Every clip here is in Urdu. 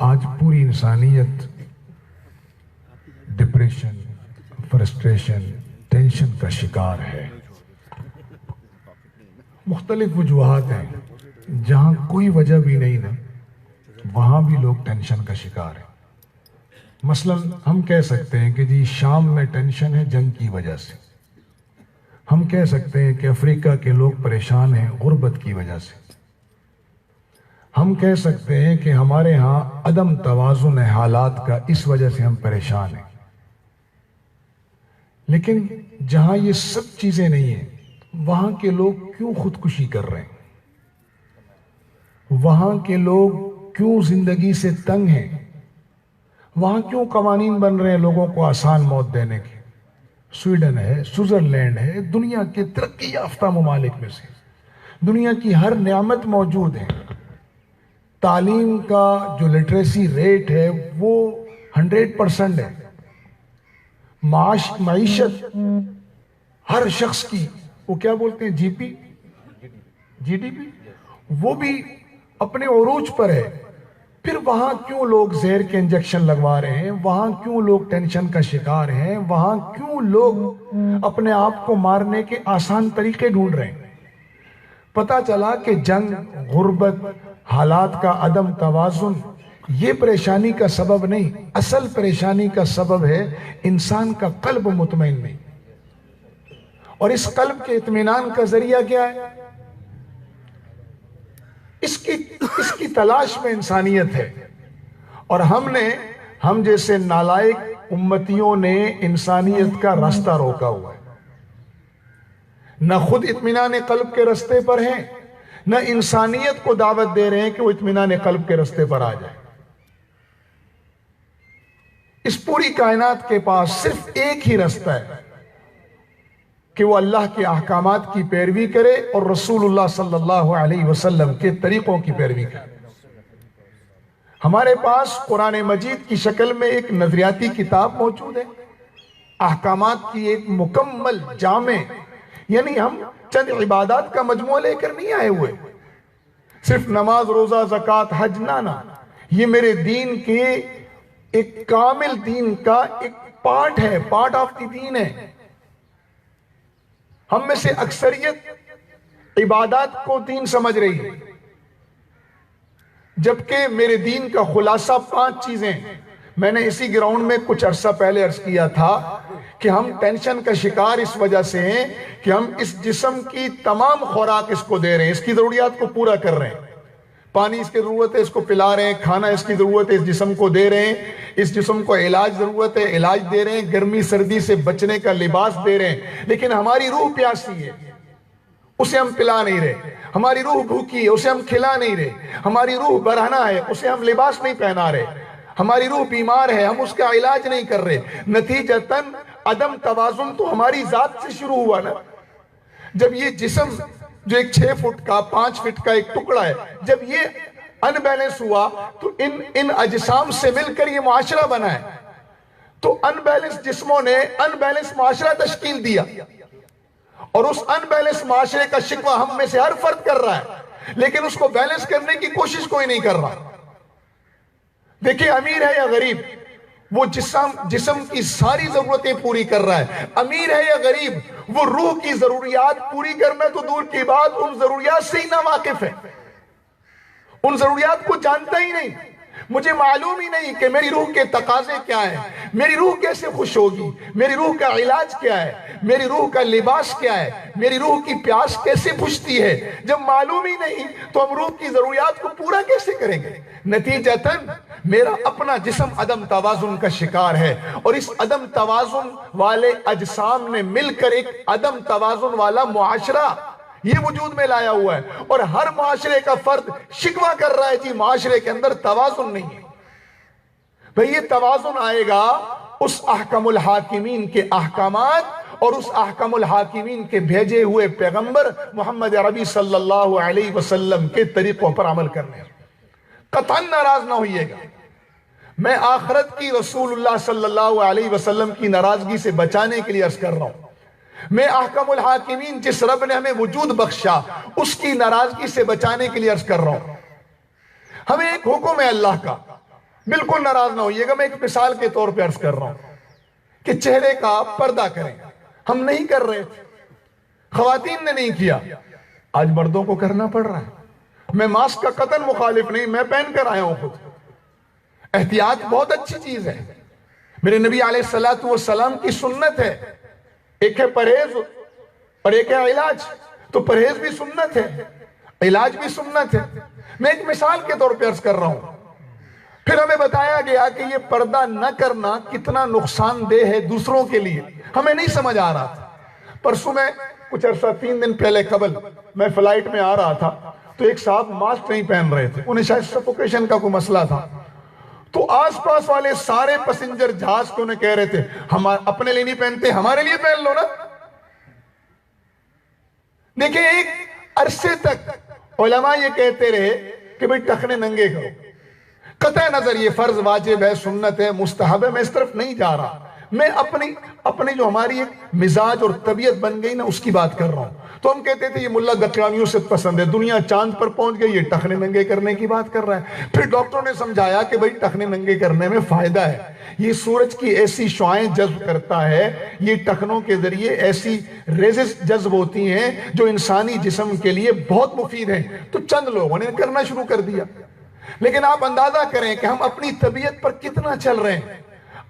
آج پوری انسانیت ڈپریشن، فرسٹریشن، ٹینشن کا شکار ہے۔ مختلف وجوہات ہیں، جہاں کوئی وجہ بھی نہیں نا وہاں بھی لوگ ٹینشن کا شکار ہیں۔ مثلا ہم کہہ سکتے ہیں کہ جی شام میں ٹینشن ہے جنگ کی وجہ سے، ہم کہہ سکتے ہیں کہ افریقہ کے لوگ پریشان ہیں غربت کی وجہ سے، ہم کہہ سکتے ہیں کہ ہمارے ہاں عدم توازن ہے حالات کا، اس وجہ سے ہم پریشان ہیں۔ لیکن جہاں یہ سب چیزیں نہیں ہیں وہاں کے لوگ کیوں خودکشی کر رہے ہیں؟ وہاں کے لوگ کیوں زندگی سے تنگ ہیں؟ وہاں کیوں قوانین بن رہے ہیں لوگوں کو آسان موت دینے کے؟ سویڈن ہے، سوئٹزرلینڈ ہے، دنیا کے ترقی یافتہ ممالک میں سے دنیا کی ہر نعمت موجود ہے۔ تعلیم کا جو لٹریسی ریٹ ہے وہ 100% ہے۔ معیشت ہر شخص کی، وہ کیا بولتے ہیں، جی ڈی پی، وہ بھی اپنے عروج پر ہے۔ پھر وہاں کیوں لوگ زہر کے انجیکشن لگوا رہے ہیں؟ وہاں کیوں لوگ ٹینشن کا شکار ہیں؟ وہاں کیوں لوگ اپنے آپ کو مارنے کے آسان طریقے ڈھونڈ رہے ہیں؟ پتہ چلا کہ جنگ، غربت، حالات کا عدم توازن یہ پریشانی کا سبب نہیں، اصل پریشانی کا سبب ہے انسان کا قلب مطمئن نہیں۔ اور اس قلب کے اطمینان کا ذریعہ کیا ہے؟ اس کی تلاش میں انسانیت ہے۔ اور ہم جیسے نالائق امتیوں نے انسانیت کا راستہ روکا ہوا ہے۔ نہ خود اطمینان قلب کے راستے پر ہیں، نہ انسانیت کو دعوت دے رہے ہیں کہ وہ اطمینان قلب کے راستے پر آ جائے۔ اس پوری کائنات کے پاس صرف ایک ہی راستہ ہے کہ وہ اللہ کے احکامات کی پیروی کرے اور رسول اللہ صلی اللہ علیہ وسلم کے طریقوں کی پیروی کرے۔ ہمارے پاس قرآن مجید کی شکل میں ایک نظریاتی کتاب موجود ہے، احکامات کی ایک مکمل جامع، یعنی ہم چند عبادات کا مجموعہ لے کر نہیں آئے ہوئے، صرف نماز، روزہ، زکوٰۃ، حج، نہ، یہ میرے دین کے ایک کامل دین کا ایک پارٹ ہے، پارٹ آف دی دین ہے۔ ہم میں سے اکثریت عبادات کو دین سمجھ رہی ہے، جبکہ میرے دین کا خلاصہ 5 چیزیں۔ میں نے اسی گراؤنڈ میں کچھ عرصہ پہلے عرض کیا تھا کہ ہم ٹینشن کا شکار اس وجہ سے ہیں کہ ہم اس جسم کی تمام خوراک اس کو دے رہے ہیں، اس کی ضروریات کو پورا کر رہے ہیں۔ پانی اس کی ضرورت ہے، اس کو پلا رہے ہیں، کھانا اس کی ضرورت ہے، اس جسم کو دے رہے ہیں، اس جسم کو علاج ضرورت ہے، علاج دے رہے ہیں، گرمی سردی سے بچنے کا لباس دے رہے ہیں، لیکن ہماری روح پیاسی ہے، اسے ہم پلا نہیں رہے۔ ہماری روح بھوکی ہے، اسے ہم کھلا نہیں رہے۔ ہماری روح برہنہ ہے، اسے ہم لباس نہیں پہنا رہے۔ ہماری روح بیمار ہے، ہم اس کا علاج نہیں کر رہے۔ نتیجتاً عدم توازن تو ہماری ذات سے شروع ہوا نا۔ جب یہ جسم جو ایک 6 فٹ کا 5 فٹ کا ایک ٹکڑا ہے، جب یہ ان بیلنس ہوا تو ان اجسام سے مل کر یہ معاشرہ بنا ہے۔ تو ان بیلنس جسموں نے ان بیلنس معاشرہ تشکیل دیا، اور اس ان بیلنس معاشرے کا شکوہ ہم میں سے ہر فرد کر رہا ہے، لیکن اس کو بیلنس کرنے کی کوشش کوئی نہیں کر رہا۔ دیکھیں امیر ہے یا غریب، وہ جسم کی ساری ضرورتیں پوری کر رہا ہے۔ امیر ہے یا غریب، وہ روح کی ضروریات پوری کرنا تو دور کی بات، ان ضروریات سے ہی نہ واقف ہے، ان ضروریات کو جانتا ہی نہیں۔ مجھے معلوم ہی نہیں کہ میری روح کے تقاضے کیا ہیں، میری روح کیسے خوش ہوگی، میری روح کا علاج کیا ہے، میری روح کا لباس کیا ہے، میری روح کی پیاس کیسے بجھتی ہے۔ جب معلوم ہی نہیں تو ہم روح کی ضروریات کو پورا کیسے کریں گے؟ نتیجتاً میرا اپنا جسم عدم توازن کا شکار ہے، اور اس عدم توازن والے اجسام نے مل کر ایک عدم توازن والا معاشرہ یہ وجود میں لایا ہوا ہے، اور ہر معاشرے کا فرد شکوہ کر رہا ہے جی معاشرے کے اندر توازن نہیں ہے۔ بھئی یہ توازن آئے گا اس احکم الحاکمین کے احکامات اور اس احکم الحاکمین کے بھیجے ہوئے پیغمبر محمد عربی صلی اللہ علیہ وسلم کے طریقوں پر عمل کرنے۔ قطعاً ناراض نہ ہوئیے گا، میں آخرت کی رسول اللہ صلی اللہ علیہ وسلم کی ناراضگی سے بچانے کے لیے عرض کر رہا ہوں۔ میں احکم الحاکمین جس رب نے ہمیں وجود بخشا اس کی ناراضگی سے بچانے کے لیے عرض کر رہا ہوں۔ ہمیں ایک حکم ہے اللہ کا، بالکل ناراض نہ ہوئیے گا، میں ایک مثال کے طور پہ عرض کر رہا ہوں کہ چہرے کا پردہ کریں، ہم نہیں کر رہے تھے، خواتین نے نہیں کیا، آج مردوں کو کرنا پڑ رہا ہے۔ میں ماسک کا قطعاً مخالف نہیں، میں پہن کر آیا ہوں خود۔ احتیاط بہت اچھی چیز ہے، میرے نبی علیہ الصلوۃ والسلام کی سنت ہے، ایک ہے پرہیز اور ایک ہے علاج، تو پرہیز بھی سنت ہے، علاج بھی سنت ہے۔ میں ایک مثال کے طور پہ عرض کر رہا ہوں۔ پھر ہمیں بتایا گیا کہ یہ پردہ نہ کرنا کتنا نقصان دہ ہے دوسروں کے لیے، ہمیں نہیں سمجھ آ رہا تھا۔ پرسوں میں کچھ عرصہ 3 دن پہلے قبل میں فلائٹ میں آ رہا تھا تو ایک صاحب ماسک نہیں پہن رہے تھے، انہیں شاید سفوکیشن کا کوئی مسئلہ تھا، تو آس پاس والے سارے پیسنجر جہاز کو انہیں کہہ رہے تھے ہم اپنے لیے نہیں پہنتے، ہمارے لیے پہن لو نا۔ دیکھیں ایک عرصے تک علماء یہ کہتے رہے کہ بھئی ٹخنے ننگے کرو، قطع نظر یہ فرض واجب ہے، سنت ہے، مستحب ہے، میں اس طرف نہیں جا رہا، میں اپنی جو ہماری ایک مزاج اور طبیعت بن گئی نا اس کی بات کر رہا ہوں۔ تو ہم کہتے تھے یہ ملا دقیانیوں سے پسند ہے، دنیا چاند پر پہنچ گئی، یہ ٹخنے ننگے کرنے کی بات کر رہا ہے۔ پھر ڈاکٹروں نے سمجھایا کہ بھئی ٹخنے ننگے کرنے میں فائدہ ہے، یہ سورج کی ایسی شعاعیں جذب کرتا ہے، یہ ٹخنوں کے ذریعے ایسی ریزز جذب ہوتی ہیں جو انسانی جسم کے لیے بہت مفید ہیں، تو چند لوگوں نے کرنا شروع کر دیا۔ لیکن آپ اندازہ کریں کہ ہم اپنی طبیعت پر کتنا چل رہے ہیں۔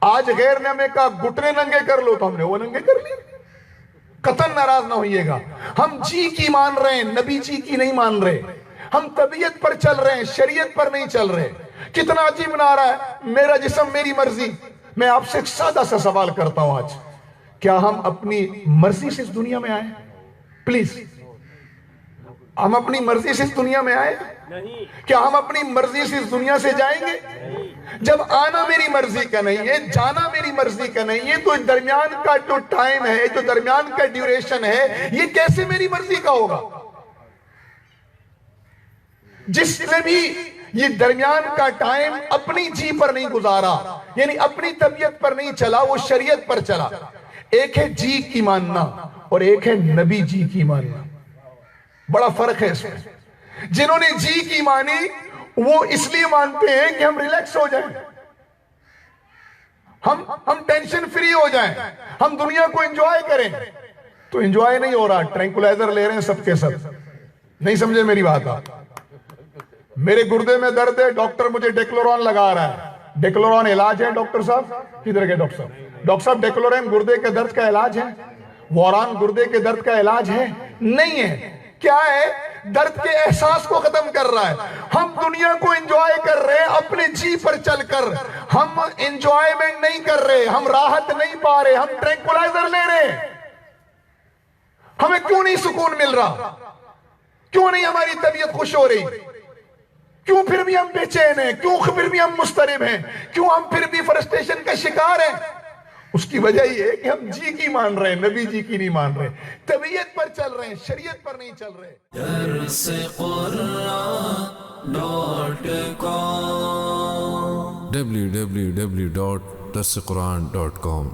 آج غیر نے ہمیں کہا گھٹنے ننگے کر لو تو ہم نے وہ ننگے کر لیے، قطعاً ناراض نہ ہوئیے گا۔ ہم جی کی مان رہے ہیں، نبی جی کی نہیں مان رہے، ہم طبیعت پر چل رہے ہیں، شریعت پر نہیں چل رہے۔ کتنا عجیب نعرہ ہے، میرا جسم میری مرضی۔ میں آپ سے ایک سادہ سا سوال کرتا ہوں آج، کیا ہم اپنی مرضی سے اس دنیا میں آئے؟ پلیز، ہم اپنی مرضی سے اس دنیا میں آئے؟ کیا ہم اپنی مرضی سے اس دنیا سے جائیں گے؟ جب آنا میری مرضی کا نہیں ہے، جانا میری مرضی کا نہیں ہے، تو درمیان کا جو ٹائم ہے، جو درمیان کا ڈیوریشن ہے، یہ کیسے میری مرضی کا ہوگا؟ جس نے بھی یہ درمیان کا ٹائم اپنی جی پر نہیں گزارا، یعنی اپنی طبیعت پر نہیں چلا، وہ شریعت پر چلا۔ ایک ہے جی کی ماننا اور ایک ہے نبی جی کی ماننا، بڑا فرق ہے اس میں۔ جنہوں نے جی کی مانی وہ اس لیے مانتے ہیں کہ ہم ریلیکس ہو جائیں، ہم ٹینشن فری ہو جائیں، ہم دنیا کو انجوائے کریں۔ تو انجوائے نہیں ہو رہا، ٹرینکولائزر لے رہے ہیں سب کے سب، نہیں سمجھے میری بات آپ؟ میرے گردے میں درد ہے، ڈاکٹر مجھے ڈیکلوران لگا رہا ہے۔ ڈیکلوران علاج ہے ڈاکٹر صاحب؟ کدھر گئے ڈاکٹر صاحب؟ ڈاکٹر صاحب ڈیکلوران گردے کے درد کا علاج ہے؟ واران گردے کے درد کا علاج ہے؟ نہیں ہے۔ کیا ہے؟ درد کے احساس کو ختم کر رہا ہے۔ ہم دنیا کو انجوائے کر رہے ہیں اپنے جی پر چل کر، ہم انجوائمنٹ نہیں کر رہے، ہم راحت نہیں پا رہے، ہم ٹرینکولائزر لے رہے ہیں۔ ہمیں کیوں نہیں سکون مل رہا؟ کیوں نہیں ہماری طبیعت خوش ہو رہی؟ کیوں پھر بھی ہم بے چین ہیں؟ کیوں پھر بھی ہم مضطرب ہیں؟ کیوں ہم پھر بھی فرسٹریشن کا شکار ہیں؟ اس کی وجہ یہ ہے کہ ہم جی کی مان رہے ہیں، نبی جی کی نہیں مان رہے، طبیعت پر چل رہے ہیں، شریعت پر نہیں چل رہے۔ www.darsequran.com